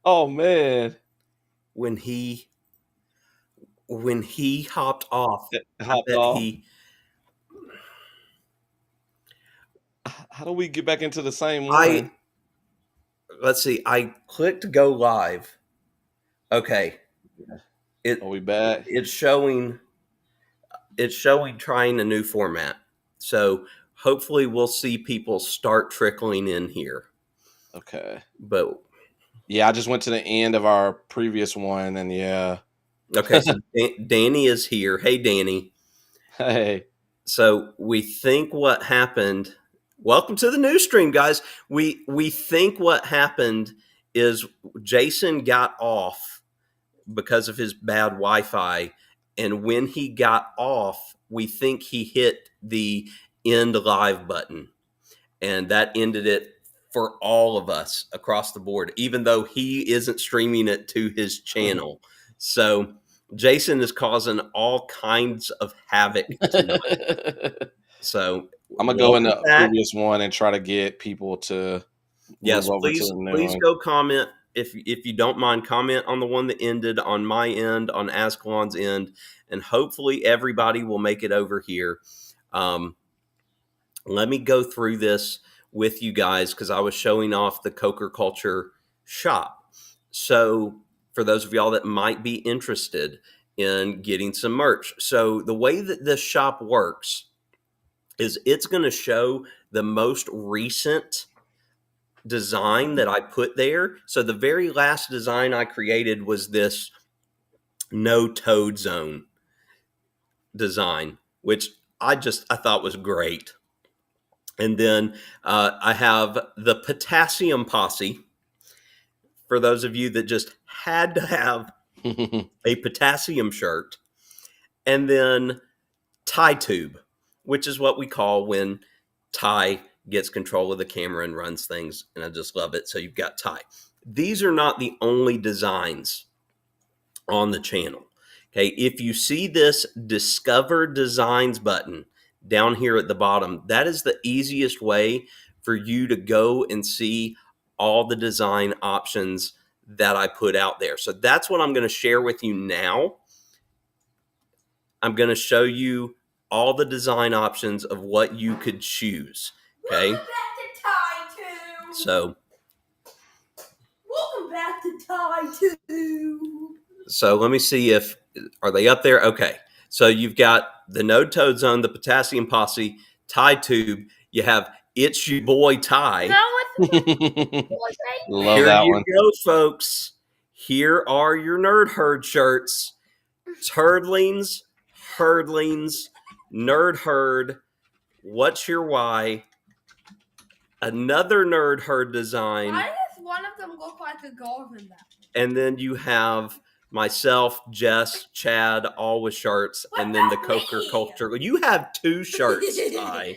Oh man, when he hopped off. it I hopped bet off. he. How do we get back into the same I one? let's see. I clicked go live. Okay, Are it we back? it's showing. It's showing trying a new format. So hopefully we'll see people start trickling in here. Okay. But Yeah, I just went to the end of our previous one, and yeah. okay, so Danny is here. Hey, Danny. Hey. So we think what happened. Welcome to the new stream, guys. We think what happened is Jason got off because of his bad Wi-Fi, and when he got off, we think he hit the end live button, and that ended it for all of us across the board, even though he isn't streaming it to his channel. So Jason is causing all kinds of havoc tonight. So I'm gonna go in welcome the back. previous one and try to get people to Yes, move over to please, the new please one. go comment if you don't mind. Comment on the one that ended on my end, on Ascalon's end, and hopefully everybody will make it over here. Um, Let me go through this with you guys because I was showing off the Coker Culture shop. So for those of y'all that might be interested in getting some merch, so the way that this shop works is it's going to show the most recent design that I put there. So the very last design I created was this no toad zone design, which I thought was great. And then I have the Potassium Posse for those of you that just had to have a potassium shirt, and then Tie Tube, which is what we call when Ty gets control of the camera and runs things, and I just love it. So you've got Ty. These are not the only designs on the channel. Okay, if you see this Discover Designs button down here at the bottom, that is the easiest way for you to go and see all the design options that I put out there. So that's what I'm going to share with you now. I'm going to show you all the design options of what you could choose. Okay. Welcome back to Tie Tube. So welcome back to Tie Tube. So let me see if are they up there. Okay. So you've got the No Toad Zone, the Potassium Posse, Tie Tube. You have It's Your Boy Ty. Now what's Love Here that you one. go, folks. Here are your Nerd Herd shirts. Turdlings, Herdlings, Nerd Herd. What's your why? Another Nerd Herd design. Why does one of them look like a golden that? And then you have myself, Jess, Chad, all with shirts, What and then the about Coker me? Culture. You have 2 shirts, Ty.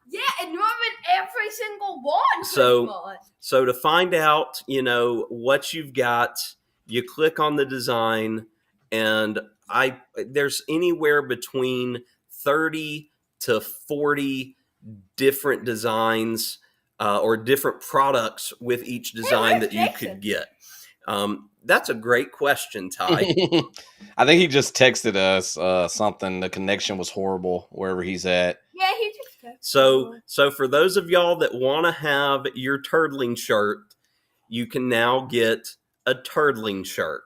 Yeah, and you're in every single one. So to find out, what you've got, you click on the design, and there's anywhere between 30 to 40 different designs or different products with each design that you could get. That's a great question, Ty. I think he just texted us something. The connection was horrible wherever he's at. Yeah, he just texted. So for those of y'all that want to have your Turdling shirt, you can now get a Turdling shirt.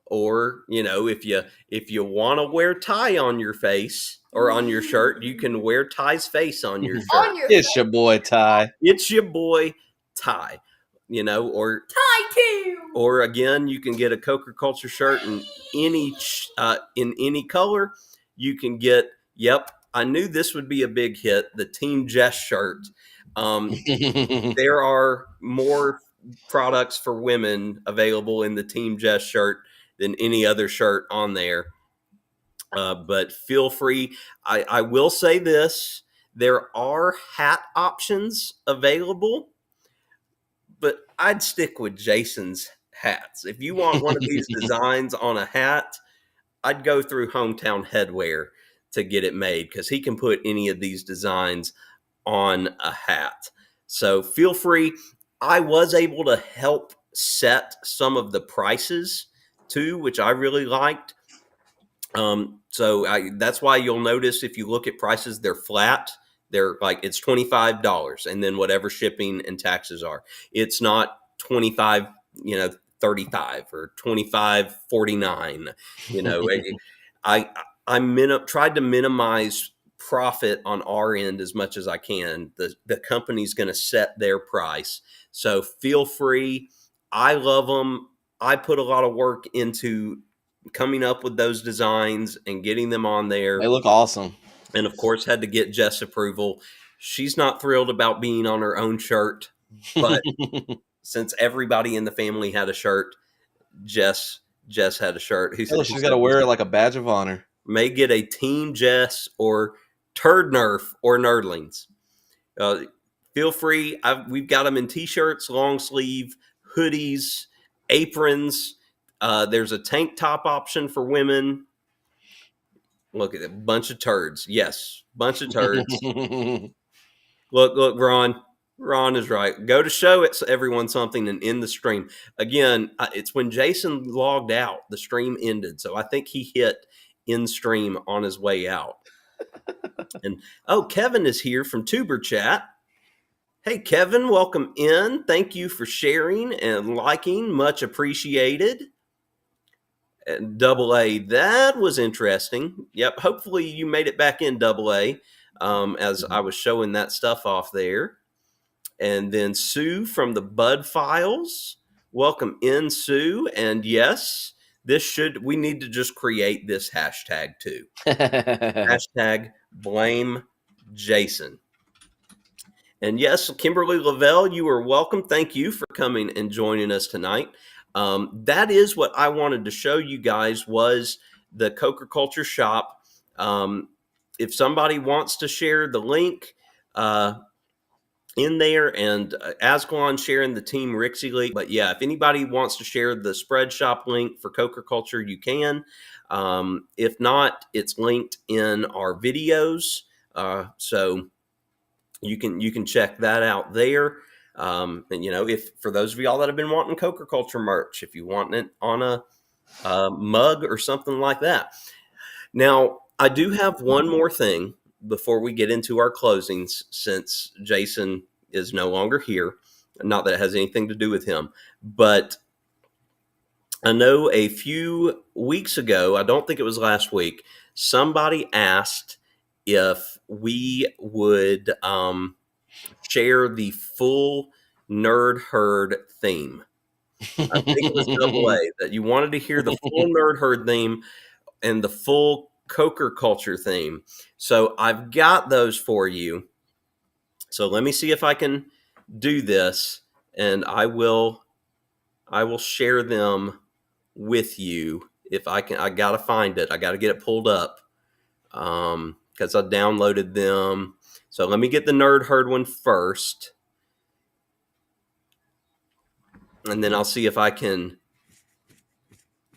Or, if you want to wear Ty on your face or on your shirt, you can wear Ty's face on your shirt. It's your boy Ty. It's your boy Ty. Or Tie Tube. Or again, you can get a Coker Culture shirt in any color. You can get. Yep, I knew this would be a big hit. The Team Jess shirt. There are more products for women available in the Team Jess shirt than any other shirt on there. But feel free. I will say this: there are hat options available, but I'd stick with Jason's hats. If you want one of these designs on a hat, I'd go through Hometown Headwear to get it made because he can put any of these designs on a hat. So feel free. I was able to help set some of the prices too, which I really liked. That's why you'll notice if you look at prices, they're flat. They're like it's $25, and then whatever shipping and taxes are. It's not 25, 35 or 25.49. I tried to minimize profit on our end as much as I can. The company's going to set their price, so feel free. I love them. I put a lot of work into coming up with those designs and getting them on there. They look awesome. And of course, had to get Jess' approval. She's not thrilled about being on her own shirt, but since everybody in the family had a shirt, Jess had a shirt. She's got to wear it like a badge of honor. May get a Team Jess or Turd Nerf or Nerdlings. Feel free. We've got them in t-shirts, long sleeve, hoodies, aprons. There's a tank top option for women. Look at it, bunch of turds. Yes, bunch of turds. Look, Ron. Ron is right. Go to show everyone something and end the stream. Again, it's when Jason logged out, the stream ended. So I think he hit end stream on his way out. And Kevin is here from Tuber Chat. Hey, Kevin, welcome in. Thank you for sharing and liking. Much appreciated. And Double A, that was interesting. Yep, hopefully you made it back in Double A as I was showing that stuff off there. And then Sue from the Bud Files. Welcome in, Sue. And yes, we need to just create this hashtag too. Hashtag blame Jason. And yes, Kimberly Lavelle, you are welcome. Thank you for coming and joining us tonight. That is what I wanted to show you guys was the Coker Culture shop. If somebody wants to share the link in there, and Ascalon sharing the Team Rixie link. But yeah, if anybody wants to share the spread shop link for Coker Culture, you can. If not, it's linked in our videos. So you can check that out there. And if for those of y'all that have been wanting Coker Culture merch, if you want it on a mug or something like that. Now, I do have one more thing before we get into our closings, since Jason is no longer here. Not that it has anything to do with him, but I know a few weeks ago, I don't think it was last week, somebody asked if we would share the full Nerd Herd theme. I think it was Double A that you wanted to hear the full Nerd Herd theme and the full Coker Culture theme. So I've got those for you. So let me see if I can do this, and I will share them with you if I can. I gotta find it. I gotta get it pulled up because I downloaded them. So let me get the Nerd Herd one first, and then I'll see if I can.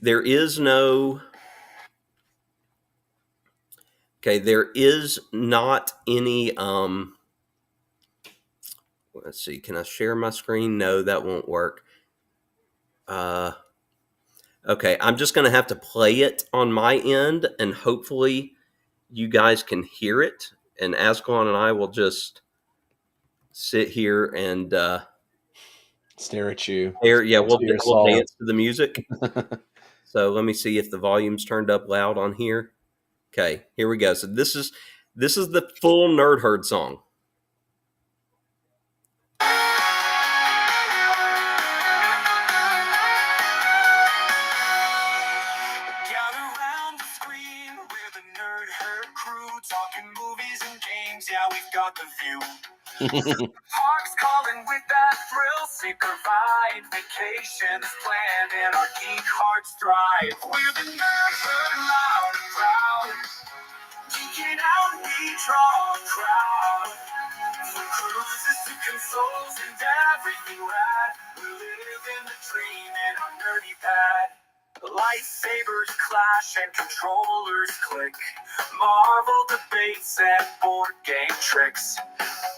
There is no. Okay, there is not any. Let's see. Can I share my screen? No, that won't work. Okay, I'm just going to have to play it on my end, and hopefully you guys can hear it. And Ascalon and I will just sit here and stare at you. Yeah, we'll dance to the music. So let me see if the volume's turned up loud on here. Okay, here we go. So this is the full Nerd Herd song. Parks calling with that thrill seeker vibe. Vacations planned and our geek hearts thrive. We're the Nerd Herd, loud and proud. Geeking out, we draw a crowd. From cruises to consoles and everything rad. We live in the dream in our nerdy pad. Lightsabers clash and controllers click. Marvel debates and board game tricks.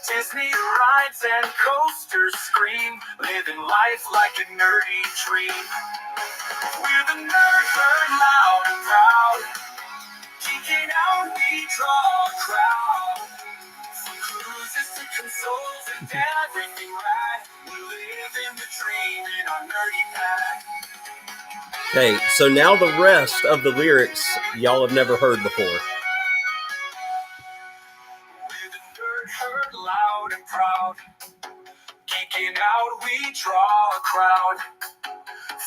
Disney rides and coasters scream, living life like a nerdy dream. We're the nerd herd, loud and proud. Geeking out, we draw a crowd. From cruises to consoles and everything rad. We live in the dream in our nerdy pad. Okay, so now the rest of the lyrics y'all have never heard before. We're the nerd herd, loud and proud. Geeking out, we draw a crowd.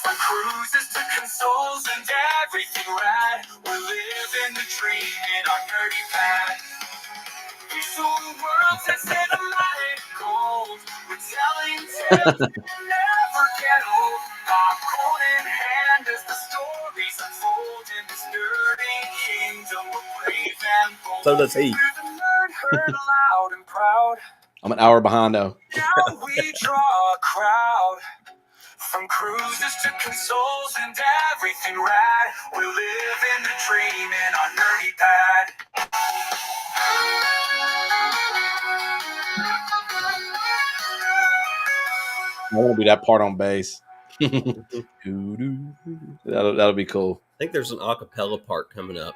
From cruises to consoles and everything rad. We live in the dream in our nerdy pad. We sold the world to cinematic gold. We're telling tales that never get old. Popcorn in hand as the stories unfold in this nerdy kingdom of brave and bold. So does he. We're the nerd herd, loud and proud. I'm an hour behind though. Now we draw a crowd. From cruises to consoles and everything rad. We live in the dream in our nerdy pad. I want to do that part on bass. That'll be cool. I think there's an acapella part coming up.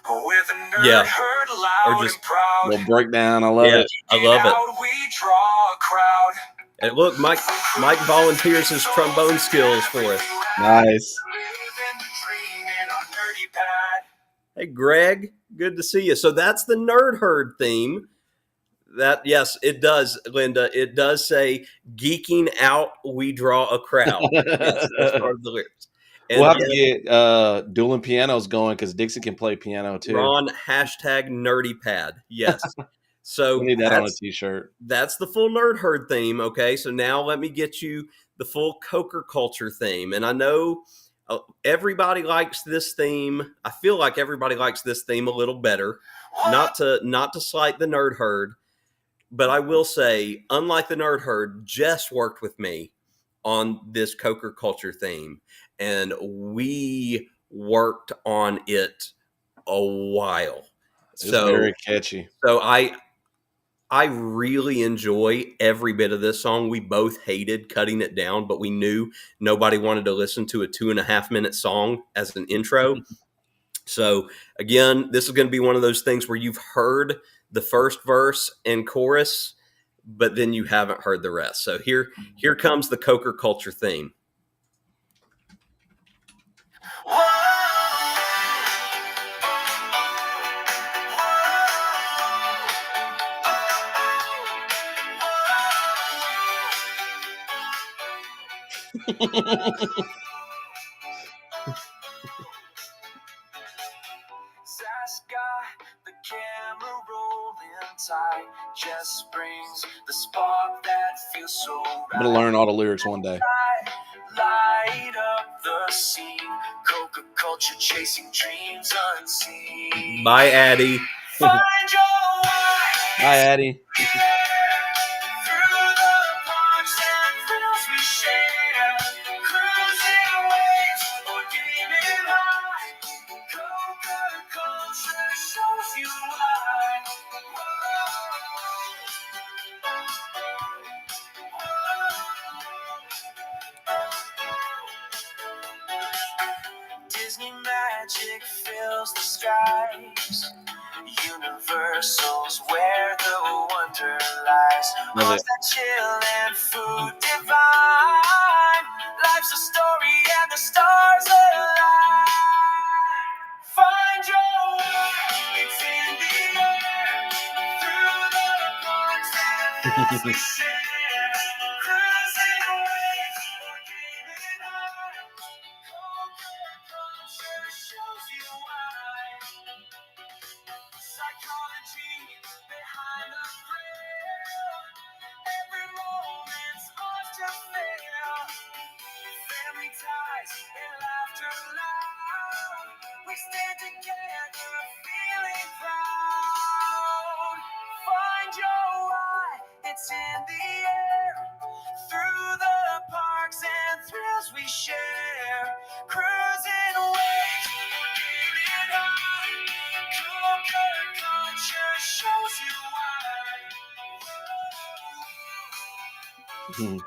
With a nerd Yeah. herd, loud Or just and proud. Little breakdown. I love Yeah, it. I love it. Out we draw a crowd. And look, Mike volunteers his trombone skills for us. Nice. Live in the dream in our nerdy pad. Hey, Greg, good to see you. So that's the Nerd Herd theme. That, yes, it does, Linda. It does say, geeking out, we draw a crowd. Yes, that's part of the lyrics. And We'll have to get dueling pianos going because Dixie can play piano too. Ron, hashtag nerdy pad. Yes. So We need that on a t-shirt. that's the full Nerd Herd theme. Okay. So now let me get you the full Coker Culture theme. And I know everybody likes this theme. I feel like everybody likes this theme a little better. Not to slight the Nerd Herd, but I will say, unlike the Nerd Herd, Jess worked with me on this Coker Culture theme, and we worked on it a while. It's very catchy. So I really enjoy every bit of this song. We both hated cutting it down, but we knew nobody wanted to listen to a 2.5 minute song as an intro. So again, this is going to be one of those things where you've heard the first verse and chorus, but then you haven't heard the rest. So here comes the Coker Culture theme. Sass got the camera rolling tight. Just brings the spark that feels so right. I'm gonna learn all the lyrics one day. Light up the scene. Coca Culture chasing dreams unseen. Bye, Addie. Find your way. Hi, Addie. Through the parks and thrills we share. Cruising waves or gaming high. Coca Culture shows you why. Disney magic fills the skies. Universal's where the wonder lies. Love Hugs it. that chill and food divine. Life's a story and the stars align. Find your way, it's in the air. Through the parks and hills we share. Cruising waves or gaming high. Coca Culture shows you why. Psychology behind the thrill. Every moment's ours to feel. Family ties and laughter loud. We stand together, feeling proud. Find your why, it's in the air. Through the parks and thrills we share. Cruising waves, getting high. Coca Culture shows you why. Mhm.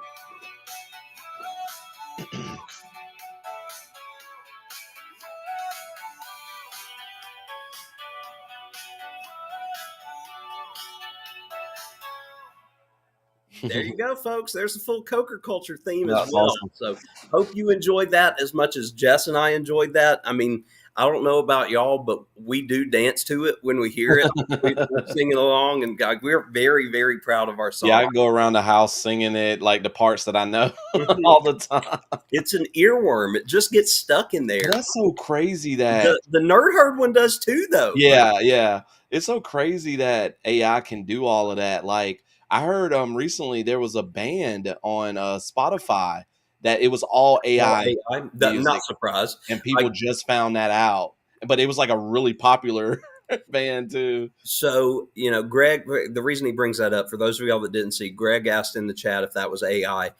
There you go, folks. There's the full Coker culture theme as That's well. awesome. So hope you enjoyed that as much as Jess and I enjoyed that. I mean, I don't know about y'all, but we do dance to it when we hear it. We're singing along, and God, we're very, very proud of our song. Yeah, I go around the house singing it, like the parts that I know Mhm. all the time. It's an earworm. It just gets stuck in there. That's so crazy that The Nerd Herd one does too, though. yeah. It's so crazy that AI can do all of that. Like I heard recently there was a band on Spotify that it was all AI I'm music, not surprised. and people just found that out. But it was like a really popular band too. So, Greg, the reason he brings that up, for those of y'all that didn't see, Greg asked in the chat if that was AI.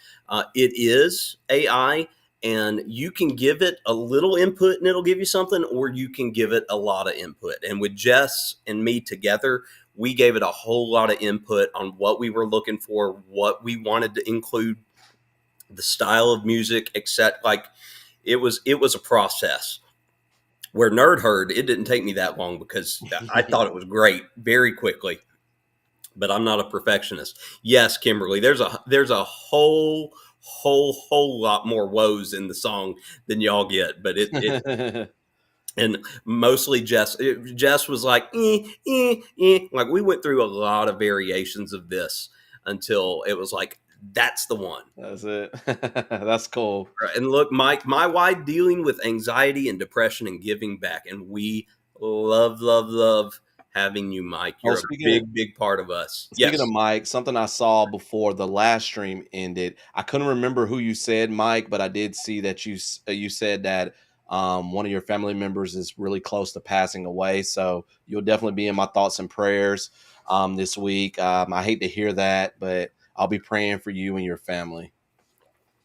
It is AI, and you can give it a little input and it'll give you something, or you can give it a lot of input. And with Jess and me together, we gave it a whole lot of input on what we were looking for, what we wanted to include, the style of music, except like it was a process. Where Nerd Herd, it didn't take me that long because I thought it was great very quickly. But I'm not a perfectionist. Yes, Kimberly, there's a whole lot more woes in the song than y'all get. But it and mostly Jess was like, like we went through a lot of variations of this until it was like, that's the one. That's it. That's cool. And look, Mike, my wife dealing with anxiety and depression and giving back. And we love having you, Mike. You're a big part of us. Speaking of Mike, something I saw before the last stream ended, I couldn't remember who you said, Mike, but I did see that you said that one of your family members is really close to passing away. So you'll definitely be in my thoughts and prayers this week. I hate to hear that, but I'll be praying for you and your family.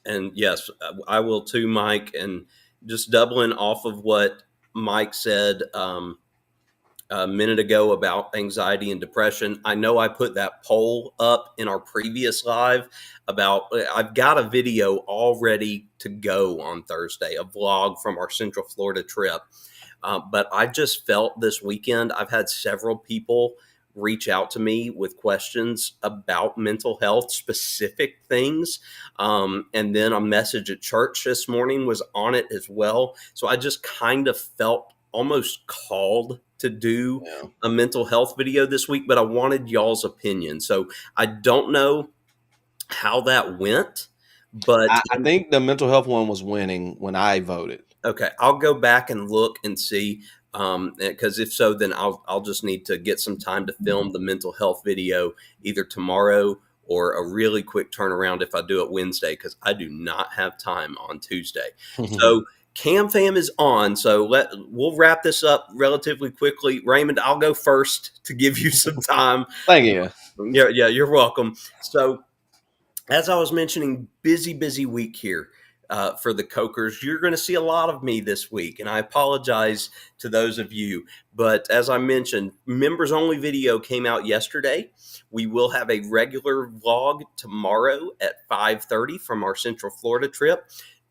And yes, I will too, Mike. And just doubling off of what Mike said a minute ago about anxiety and depression. I know I put that poll up in our previous live about, I've got a video all ready to go on Thursday, a vlog from our Central Florida trip. But I just felt this weekend, I've had several people reach out to me with questions about mental health, specific things. And then a message at church this morning was on it as well. So I just kind of felt almost called to do a mental health video this week, but I wanted y'all's opinion. So I don't know how that went, but I think the mental health one was winning when I voted. Okay, I'll go back and look and see. Because if so, then I'll just need to get some time to film the mental health video either tomorrow or a really quick turnaround if I do it Wednesday, because I do not have time on Tuesday. So Cam Fam is on. So we'll wrap this up relatively quickly. Raymond, I'll go first to give you some time. Thank you. Yeah, you're welcome. So as I was mentioning, busy week here. For the Cokers, you're going to see a lot of me this week, and I apologize to those of you. But as I mentioned, members only video came out yesterday. We will have a regular vlog tomorrow at 5:30 from our Central Florida trip.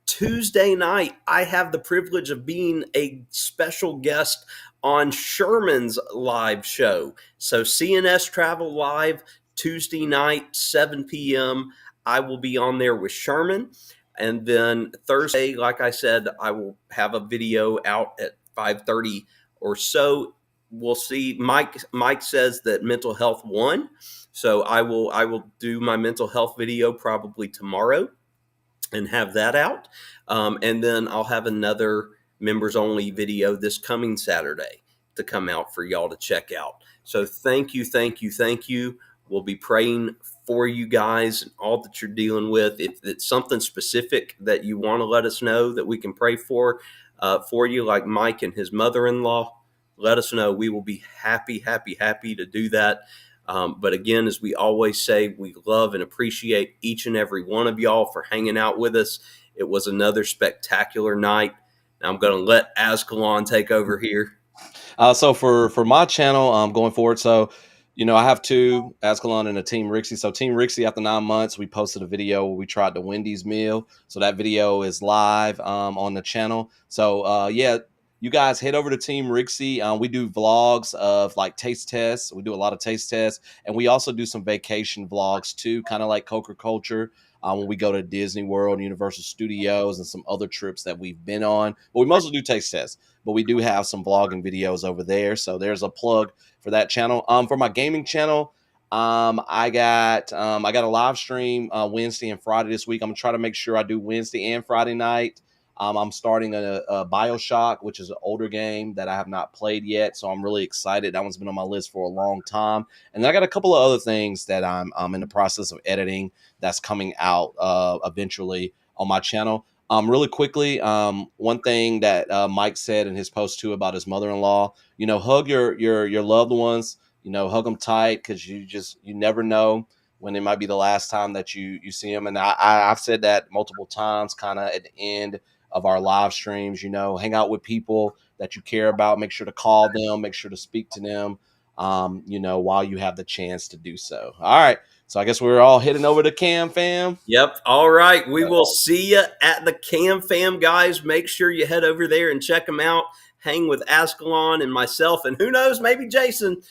Tuesday night, I have the privilege of being a special guest on Sherman's live show. So CNS Travel Live, Tuesday night, 7 p.m. I will be on there with Sherman. And then Thursday, like I said, I will have a video out at 5:30 or so. We'll see. Mike says that mental health won, so I will do my mental health video probably tomorrow and have that out. And then I'll have another members only video this coming Saturday to come out for y'all to check out. So thank you. We'll be praying for you guys and all that you're dealing with. If it's something specific that you want to let us know that we can pray for you, like Mike and his mother-in-law, let us know. We will be happy to do that. But again, as we always say, we love and appreciate each and every one of y'all for hanging out with us. It was another spectacular night. Now I'm going to let Ascalon take over here. So for my channel going forward, so You know, I have two, Ascalon and a Team Rixie. So Team Rixie, after 9 months, we posted a video where we tried the Wendy's meal. So that video is live on the channel. So yeah, you guys head over to Team Rixie. We do vlogs of like taste tests. We do a lot of taste tests, and we also do some vacation vlogs too, kind of like Coker Culture. When we go to Disney World, Universal Studios, and some other trips that we've been on. But we mostly do taste tests. But we do have some vlogging videos over there. So there's a plug for that channel. For my gaming channel, I got a live stream Wednesday and Friday this week. I'm gonna try to make sure I do Wednesday and Friday night. I'm starting a BioShock, which is an older game that I have not played yet, so I'm really excited. That one's been on my list for a long time, and then I got a couple of other things that I'm in the process of editing that's coming out eventually on my channel. Really quickly, one thing that Mike said in his post too about his mother-in-law, you know, hug your loved ones, you know, hug them tight, because you never know when it might be the last time that you see them. And I've said that multiple times, kind of at the end of our live streams. You know, hang out with people that you care about. Make sure to call them. Make sure to speak to them. You know, while you have the chance to do so. All right. So I guess we're all heading over to Cam Fam. Yep. All right. We will see you at the Cam Fam, guys. Make sure you head over there and check them out. Hang with Ascalon and myself, and who knows, maybe Jason,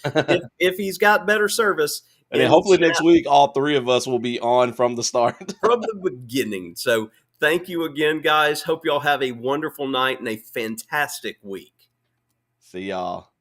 if he's got better service. And then hopefully next week, all three of us will be on from the start. From the beginning. So thank you again, guys. Hope y'all have a wonderful night and a fantastic week. See y'all.